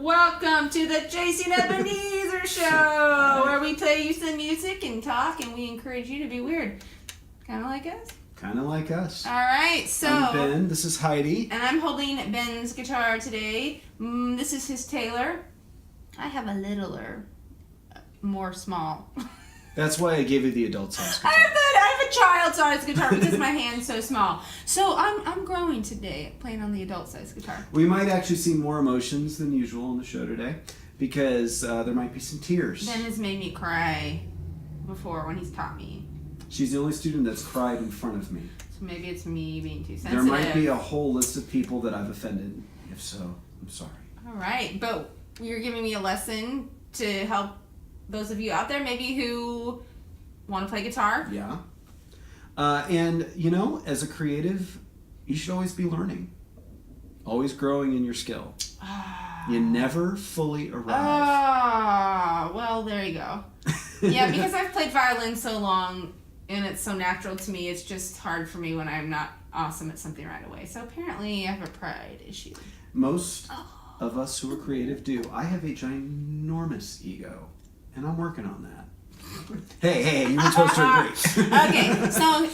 Welcome to the Chasing Ebenezer Show, where we play you some music and talk, and we encourage you to be weird. Kind of like us? Kind of like us. All right, so... I'm Ben, this is Heidi. And I'm holding Ben's guitar today. This is his Taylor. I have a littler, more small. That's why I gave you the adult size guitar. I have a child-sized guitar because my hand's so small. So I'm growing today, playing on the adult-sized guitar. We might actually see more emotions than usual on the show today because there might be some tears. Ben has made me cry before when he's taught me. She's the only student that's cried in front of me. So maybe it's me being too sensitive. There might be a whole list of people that I've offended. If so, I'm sorry. All right, but you're giving me a lesson to help those of you out there maybe who want to play guitar. Yeah. And, you know, as a creative, you should always be learning. Always growing in your skill. You never fully arrive. Well, there you go. Yeah, because I've played violin so long and it's so natural to me, it's just hard for me when I'm not awesome at something right away. So apparently I have a pride issue. Most of us who are creative do. I have a ginormous ego, and I'm working on that. Hey, you were supposed to agree. Okay, so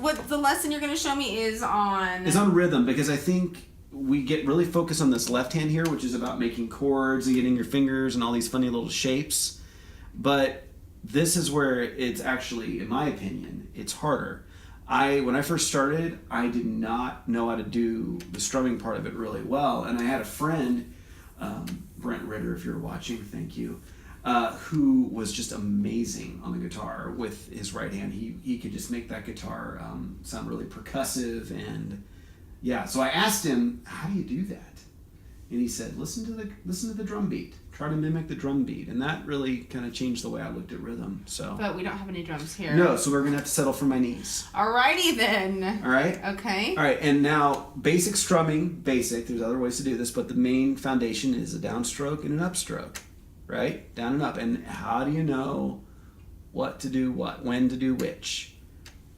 what the lesson you're going to show me is on... Is on rhythm, because I think we get really focused on this left hand here, which is about making chords and getting your fingers and all these funny little shapes. But this is where it's actually, in my opinion, it's harder. When I first started, I did not know how to do the strumming part of it really well. And I had a friend, Brent Ritter, if you're watching, thank you, who was just amazing on the guitar with his right hand. He could just make that guitar sound really percussive. And yeah, so I asked him, how do you do that? And he said, listen to the drum beat. Try to mimic the drum beat. And that really kind of changed the way I looked at rhythm. So. But we don't have any drums here. No, so we're going to have to settle for my knees. Alrighty then. All right? Okay. All right, and now basic strumming, there's other ways to do this, but the main foundation is a downstroke and an upstroke, right? Down and up. And how do you know what to do what, when to do which?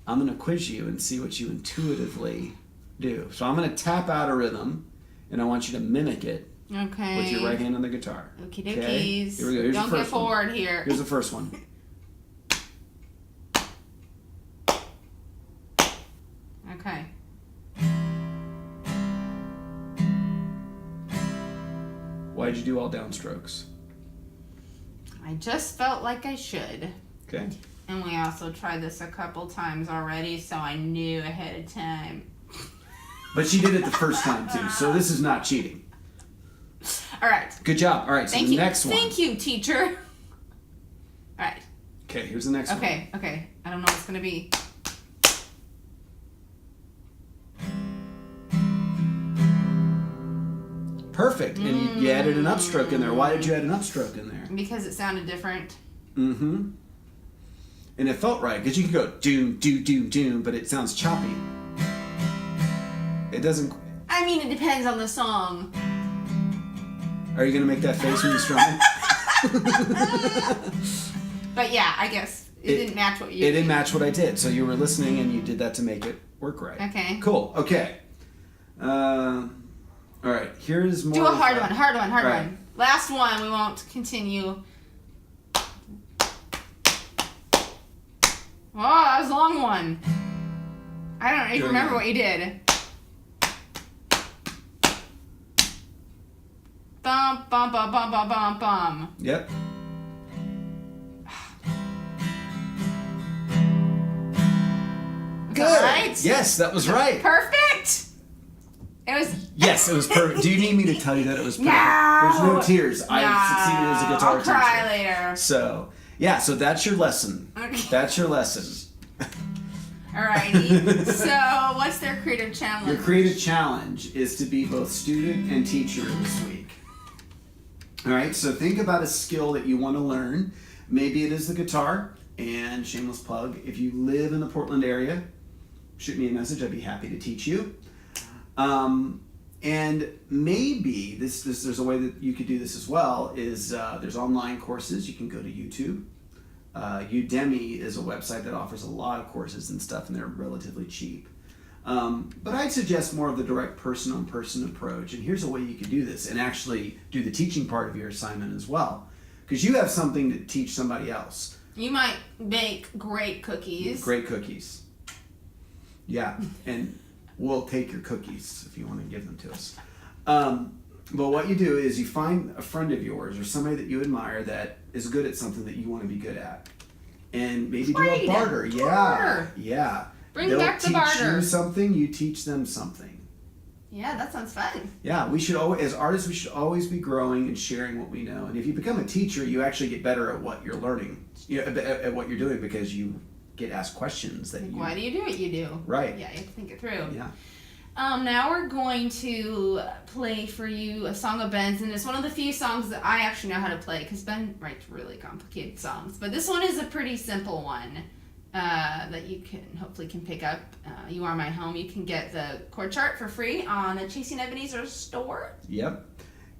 I'm going to quiz you and see what you intuitively do. So I'm going to tap out a rhythm, and I want you to mimic it. Okay. With your right hand on the guitar. Okie dokies. Okay? Here we go. Here's Don't the get first one. forward here. Here's the first one. Okay. Why'd you do all downstrokes? I just felt like I should. Okay. And we also tried this a couple times already, so I knew ahead of time. But she did it the first time too, so this is not cheating. All right. Good job. All right, so the next one. Thank you, teacher. All right. Okay, here's the next one. Okay. I don't know what it's going to be. Perfect. And you added an upstroke in there. Why did you add an upstroke in there? Because it sounded different. Mm-hmm. And it felt right, because you can go doom, doom, doom, doom, but it sounds choppy. It doesn't... I mean, it depends on the song. Are you going to make that face when you strum it? But yeah, I guess it didn't match what you did. It didn't match what I did, so you were listening and you did that to make it work right. Okay. Cool. Okay. All right. Here's more. Do a hard one. Right. Last one. We won't continue. Oh, that was a long one. I don't even remember what you did. Bum, bum, bum, bum, bum, bum, bum. Yep. Good. Right? Yes, that was right. Perfect. It was. Yes, it was perfect. Do you need me to tell you that it was perfect? No. There's no tears. I succeeded as a guitar teacher. I'll cry later. So, yeah, so that's your lesson. Okay. That's your lesson. Alrighty. So, what's their creative challenge? Your creative challenge is to be both student and teacher this week. All right, so think about a skill that you want to learn. Maybe it is the guitar, and shameless plug, if you live in the Portland area, shoot me a message. I'd be happy to teach you. And maybe there's a way that you could do this as well, is there's online courses. You can go to YouTube. Udemy is a website that offers a lot of courses and stuff, and they're relatively cheap. But I'd suggest more of the direct person-on-person approach. And here's a way you could do this and actually do the teaching part of your assignment as well. Because you have something to teach somebody else. You might make great cookies. Great cookies. Yeah, and we'll take your cookies if you want to give them to us. But what you do is you find a friend of yours or somebody that you admire that is good at something that you want to be good at. And maybe do a barter. Yeah. Bring back the barter. They'll teach you something, you teach them something. Yeah, that sounds fun. Yeah, we should always, as artists, we should always be growing and sharing what we know. And if you become a teacher, you actually get better at what you're learning, at what you're doing, because you get asked questions that why do you do what you do? Right. Yeah, you have to think it through. Yeah. Now we're going to play for you a song of Ben's, and it's one of the few songs that I actually know how to play, because Ben writes really complicated songs. But this one is a pretty simple one that you hopefully can pick up. You Are My Home. You can get the chord chart for free on the Chasing Ebenezer store. Yep.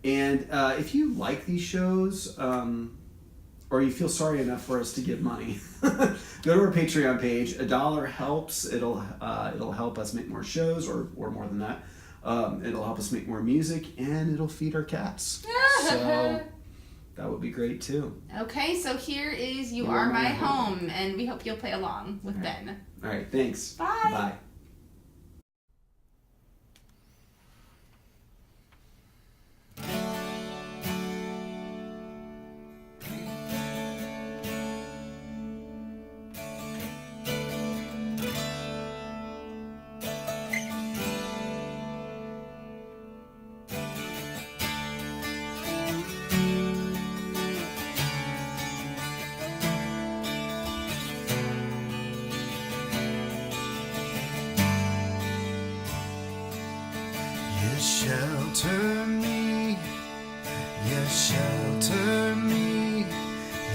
And if you like these shows, or you feel sorry enough for us to give money, go to our Patreon page. $1 helps. It'll help us make more shows, or more than that. It'll help us make more music, and it'll feed our cats. So that would be great too. Okay, so here is You Are My Home, and we hope you'll play along with Ben. All right, thanks. Bye. Bye. Shelter me, yes, shelter me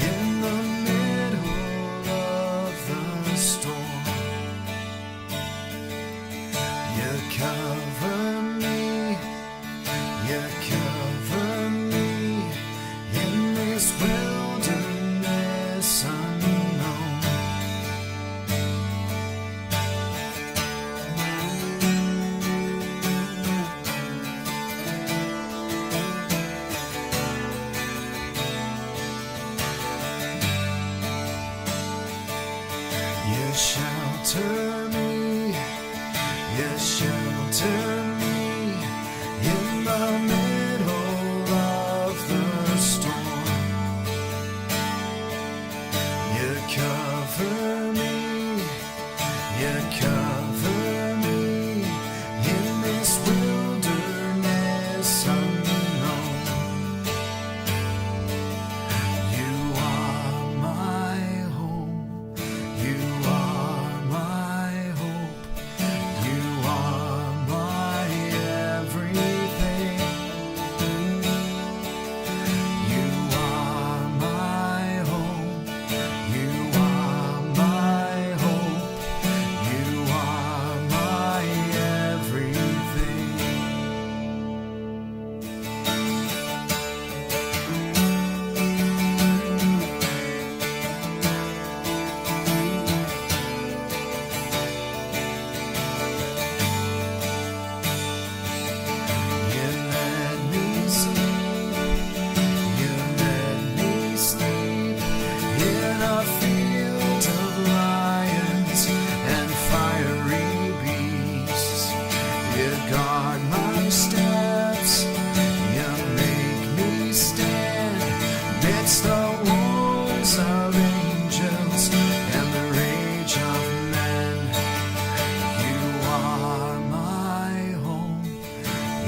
in the middle of the storm. You cover me in this wilderness unknown. Shelter me, yes, shelter me in the middle of the storm. You cover me in this wilderness unknown. You are my home. You are my hope. You are my everything. You are my home. You are my hope. You are my everything. You let me sleep in a field of lions and fiery beasts. You guard my steps, you make me stand amidst the wars of angels and the rage of men. You are my home.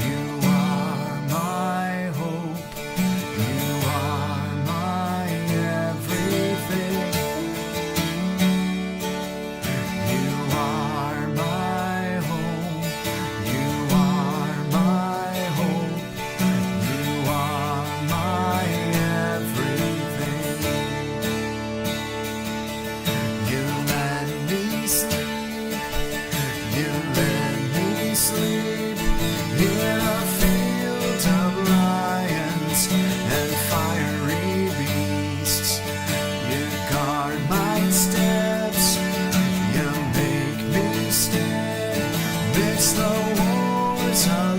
You are my hope. You are my everything. You are my home. You are my hope. You are my everything. You let me sleep. You let me sleep in a field of lions and fiery beasts. You guard my steps. You make me stand fights the wars of